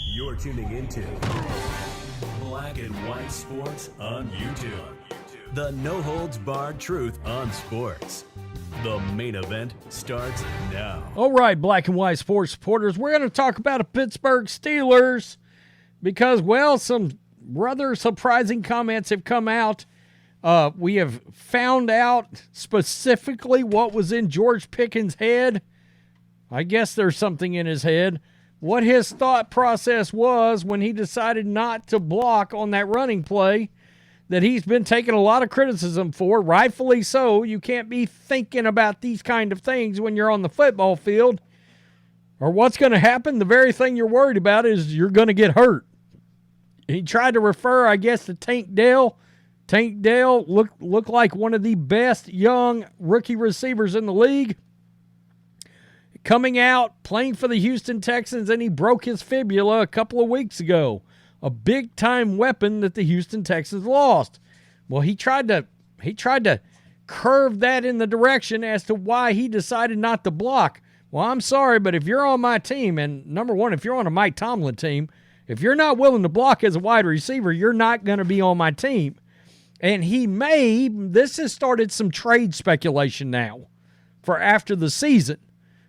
You're tuning into Black and White Sports on YouTube. The no-holds-barred truth on sports. The main event starts now. All right, Black and White Sports supporters, we're going to talk about the Pittsburgh Steelers because, well, some rather surprising comments have come out. We have found out specifically what was in George Pickens' head. I guess there's something in his head. What his thought process was when he decided not to block on that running play that he's been taking a lot of criticism for, rightfully so. You can't be thinking about these kind of things when you're on the football field. Or what's going to happen, the very thing you're worried about is you're going to get hurt. He tried to refer, I guess, to Tank Dell. Tank Dell looked like one of the best young rookie receivers in the league. Coming out, playing for the Houston Texans, and he broke his fibula a couple of weeks ago. A big-time weapon that the Houston Texans lost. Well, he tried to curve that in the direction as to why he decided not to block. Well, I'm sorry, but if you're on my team, and number one, if you're on a Mike Tomlin team, if you're not willing to block as a wide receiver, you're not going to be on my team. And this has started some trade speculation now for after the season.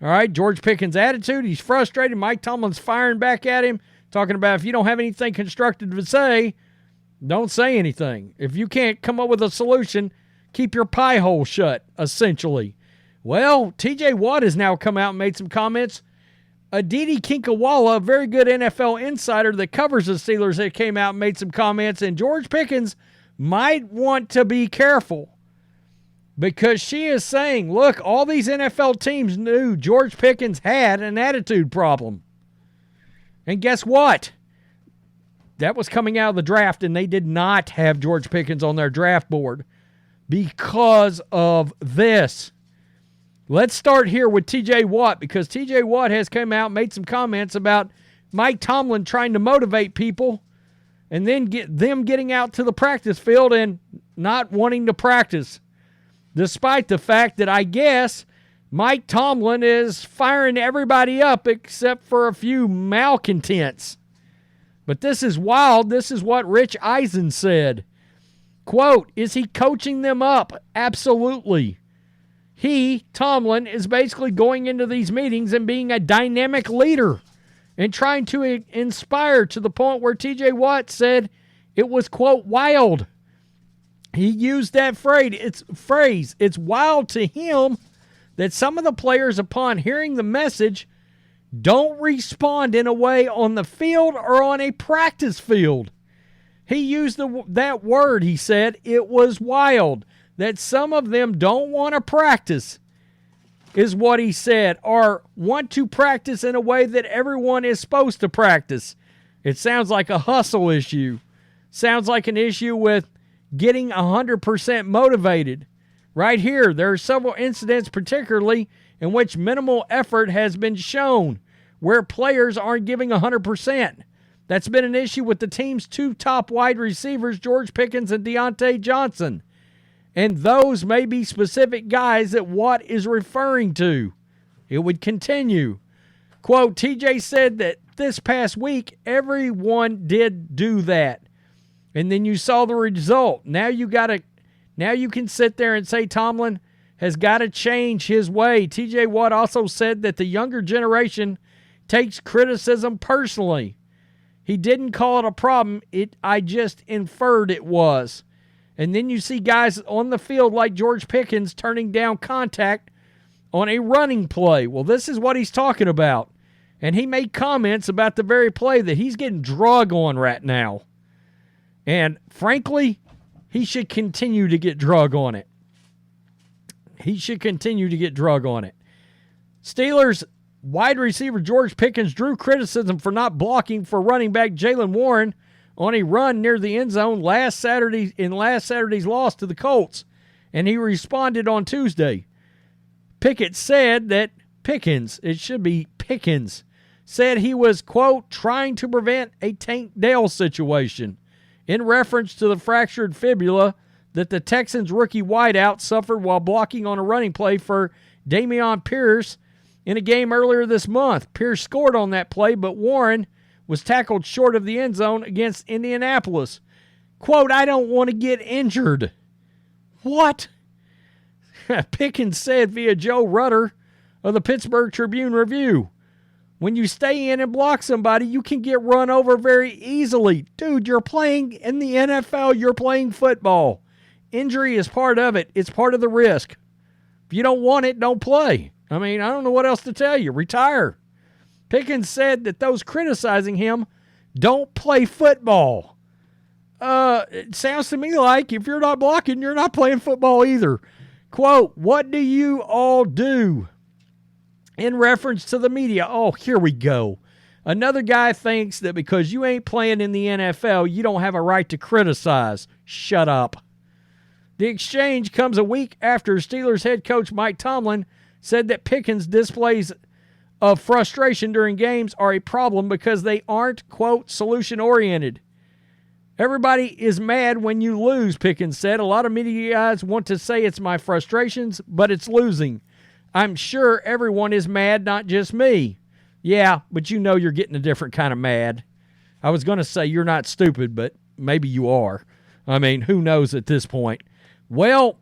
All right, George Pickens' attitude, he's frustrated. Mike Tomlin's firing back at him, talking about if you don't have anything constructive to say, don't say anything. If you can't come up with a solution, keep your pie hole shut, essentially. Well, TJ Watt has now come out and made some comments. Aditi Kinkawala, a very good NFL insider that covers the Steelers, that came out and made some comments, and George Pickens might want to be careful. Because she is saying, look, all these NFL teams knew George Pickens had an attitude problem. And guess what? That was coming out of the draft, and they did not have George Pickens on their draft board because of this. Let's start here with TJ Watt, because TJ Watt has come out and made some comments about Mike Tomlin trying to motivate people and then get them getting out to the practice field and not wanting to practice. Despite the fact that I guess Mike Tomlin is firing everybody up except for a few malcontents. But this is wild. This is what Rich Eisen said. Quote, is he coaching them up? Absolutely. He, Tomlin, is basically going into these meetings and being a dynamic leader and trying to inspire to the point where TJ Watt said it was, quote, wild. He used that phrase. It's wild to him that some of the players, upon hearing the message, don't respond in a way on the field or on a practice field. He used that word, he said. It was wild that some of them don't want to practice, is what he said, or want to practice in a way that everyone is supposed to practice. It sounds like a hustle issue. Sounds like an issue with getting 100% motivated. Right here, there are several incidents particularly in which minimal effort has been shown, where players aren't giving 100%. That's been an issue with the team's two top wide receivers, George Pickens and Deontay Johnson. And those may be specific guys that Watt is referring to. It would continue. Quote, TJ said that this past week, everyone did do that. And then you saw the result. Now you can sit there and say Tomlin has got to change his way. TJ Watt also said that the younger generation takes criticism personally. He didn't call it a problem. I just inferred it was. And then you see guys on the field like George Pickens turning down contact on a running play. Well, this is what he's talking about. And he made comments about the very play that he's getting drug on right now. And frankly, he should continue to get drug on it. Steelers wide receiver George Pickens drew criticism for not blocking for running back Jaylen Warren on a run near the end zone last Saturday's loss to the Colts, and he responded on Tuesday. Pickett said that Pickens, it should be Pickens, said he was, quote, trying to prevent a Tank Dell situation, in reference to the fractured fibula that the Texans rookie wideout suffered while blocking on a running play for Dameon Pierce in a game earlier this month. Pierce scored on that play, but Warren was tackled short of the end zone against Indianapolis. Quote, I don't want to get injured. What? Pickens said via Joe Rutter of the Pittsburgh Tribune-Review. When you stay in and block somebody, you can get run over very easily. Dude, you're playing in the NFL. You're playing football. Injury is part of it. It's part of the risk. If you don't want it, don't play. I mean, I don't know what else to tell you. Retire. Pickens said that those criticizing him don't play football. It sounds to me like if you're not blocking, you're not playing football either. Quote, what do you all do? In reference to the media. Oh, here we go. Another guy thinks that because you ain't playing in the NFL, you don't have a right to criticize. Shut up. The exchange comes a week after Steelers head coach Mike Tomlin said that Pickens' displays of frustration during games are a problem because they aren't, quote, solution-oriented. Everybody is mad when you lose, Pickens said. A lot of media guys want to say it's my frustrations, but it's losing. I'm sure everyone is mad, not just me. Yeah, but you know you're getting a different kind of mad. I was going to say you're not stupid, but maybe you are. I mean, who knows at this point? Well,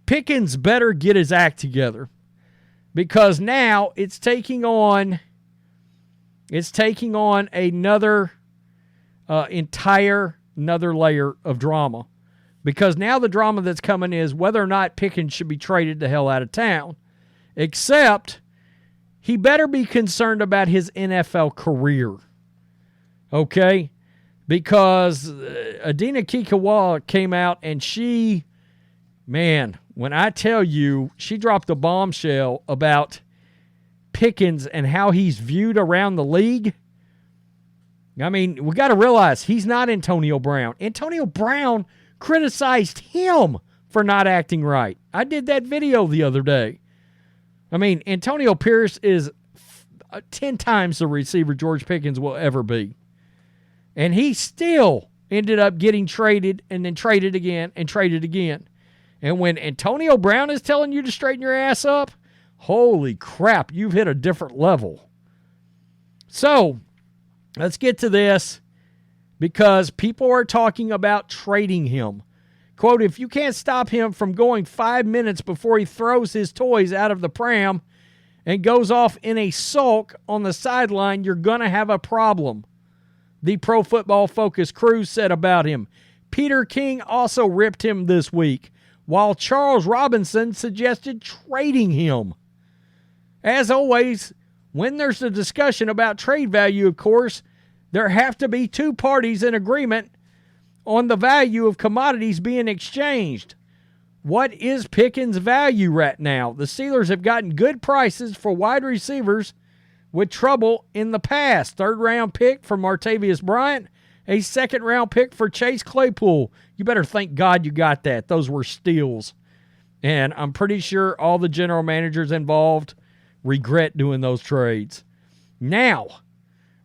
Pickens better get his act together because now it's taking on another another layer of drama. Because now the drama that's coming is whether or not Pickens should be traded the hell out of town. Except he better be concerned about his NFL career. Okay? Because Adina Kikawala came out and when I tell you, she dropped a bombshell about Pickens and how he's viewed around the league. I mean, we got to realize he's not Antonio Brown. Antonio Brown criticized him for not acting right. I did that video the other day. I mean, Antonio Pierce is 10 times the receiver George Pickens will ever be. And he still ended up getting traded and then traded again and traded again. And when Antonio Brown is telling you to straighten your ass up, holy crap, you've hit a different level. So, let's get to this. Because people are talking about trading him. Quote, if you can't stop him from going 5 minutes before he throws his toys out of the pram and goes off in a sulk on the sideline, you're going to have a problem. The Pro Football Focus crew said about him. Peter King also ripped him this week, while Charles Robinson suggested trading him. As always, when there's a discussion about trade value, of course, there have to be two parties in agreement on the value of commodities being exchanged. What is Pickens' value right now? The Steelers have gotten good prices for wide receivers with trouble in the past. 3rd-round pick for Martavius Bryant, a 2nd-round pick for Chase Claypool. You better thank God you got that. Those were steals. And I'm pretty sure all the general managers involved regret doing those trades. Now,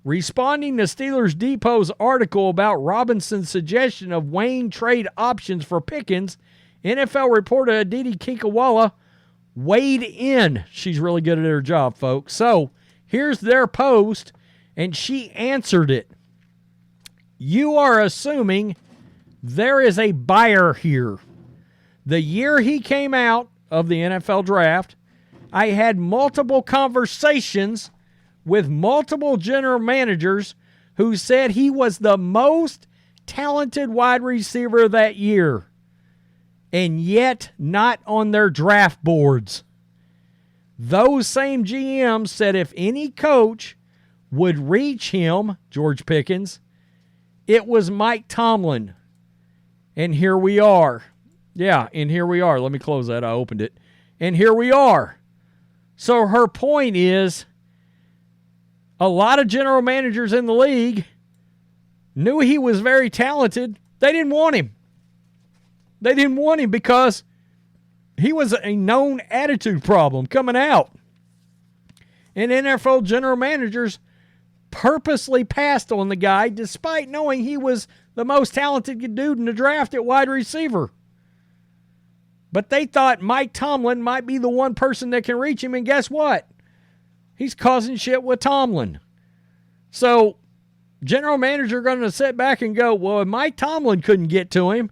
responding to Steelers Depot's article about Robinson's suggestion of weighing trade options for Pickens, NFL reporter Aditi Kikawala weighed in. She's really good at her job, folks. So, here's their post, and she answered it. You are assuming there is a buyer here. The year he came out of the NFL draft, I had multiple conversations with multiple general managers who said he was the most talented wide receiver that year, and yet not on their draft boards. Those same GMs said if any coach would reach him, George Pickens, it was Mike Tomlin. And here we are. Yeah, and here we are. Let me close that. I opened it. And here we are. So her point is, a lot of general managers in the league knew he was very talented. They didn't want him. They didn't want him because he was a known attitude problem coming out. And NFL general managers purposely passed on the guy despite knowing he was the most talented dude in the draft at wide receiver. But they thought Mike Tomlin might be the one person that can reach him, and guess what? He's causing shit with Tomlin. So, general manager going to sit back and go, well, if Mike Tomlin couldn't get to him,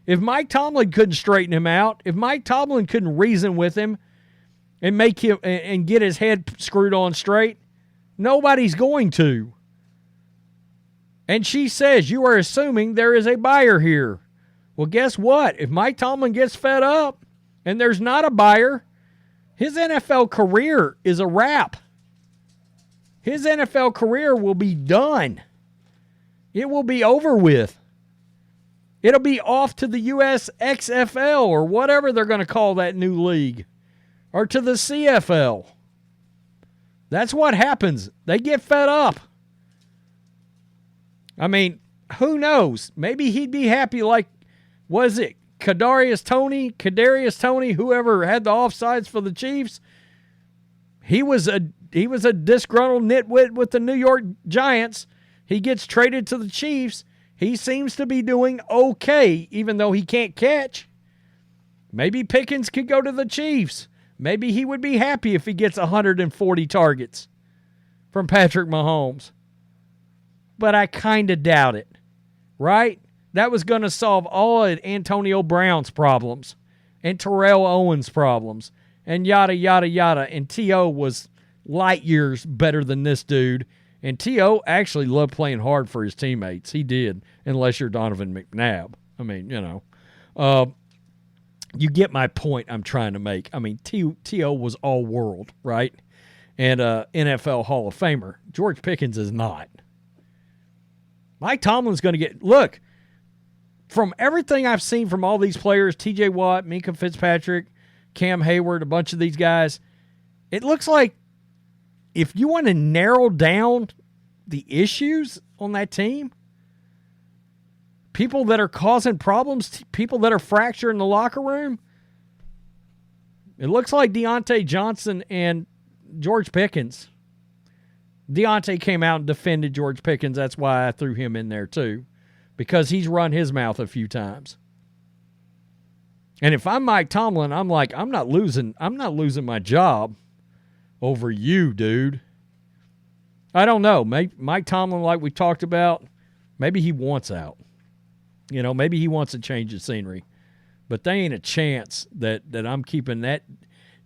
if Mike Tomlin couldn't straighten him out, if Mike Tomlin couldn't reason with him and make him and get his head screwed on straight, nobody's going to. And she says, you are assuming there is a buyer here. Well, guess what? If Mike Tomlin gets fed up and there's not a buyer, his NFL career is a wrap. His NFL career will be done. It will be over with. It'll be off to the US XFL or whatever they're going to call that new league, or to the CFL. That's what happens. They get fed up. I mean, who knows? Maybe he'd be happy like, was it Kadarius Toney, whoever had the offsides for the Chiefs? He was a disgruntled nitwit with the New York Giants. He gets traded to the Chiefs. He seems to be doing okay, even though he can't catch. Maybe Pickens could go to the Chiefs. Maybe he would be happy if he gets 140 targets from Patrick Mahomes. But I kind of doubt it, right? That was going to solve all of Antonio Brown's problems and Terrell Owens' problems and yada, yada, yada. And T.O. was light years better than this dude. And T.O. actually loved playing hard for his teammates. He did, unless you're Donovan McNabb. I mean, you get my point I'm trying to make. I mean, T.O. was all world, right? And NFL Hall of Famer. George Pickens is not. Mike Tomlin's going to get, look, from everything I've seen from all these players, T.J. Watt, Minkah Fitzpatrick, Cam Hayward, a bunch of these guys, it looks like if you want to narrow down the issues on that team, people that are causing problems, people that are fracturing the locker room, it looks like Deontay Johnson and George Pickens. Deontay came out and defended George Pickens. That's why I threw him in there too, because he's run his mouth a few times. And if I'm Mike Tomlin, I'm like, I'm not losing my job over you, dude. I don't know. Mike Tomlin, like we talked about, maybe he wants out. Maybe he wants to change the scenery. But there ain't a chance that I'm keeping that.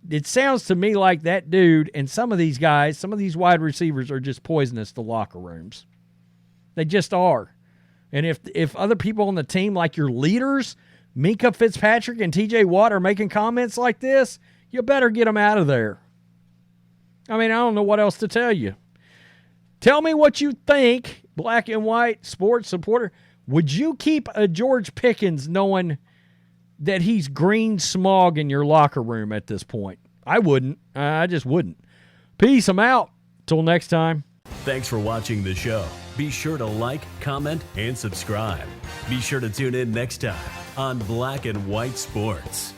It sounds to me like that dude and some of these guys, some of these wide receivers are just poisonous to locker rooms. They just are. And if other people on the team, like your leaders, Minkah Fitzpatrick and T.J. Watt, are making comments like this, you better get them out of there. I mean, I don't know what else to tell you. Tell me what you think, black and white sports supporter. Would you keep a George Pickens knowing that he's green smog in your locker room at this point? I wouldn't. I just wouldn't. Peace. I'm out. Till next time. Thanks for watching the show. Be sure to like, comment, and subscribe. Be sure to tune in next time on Black and White Sports.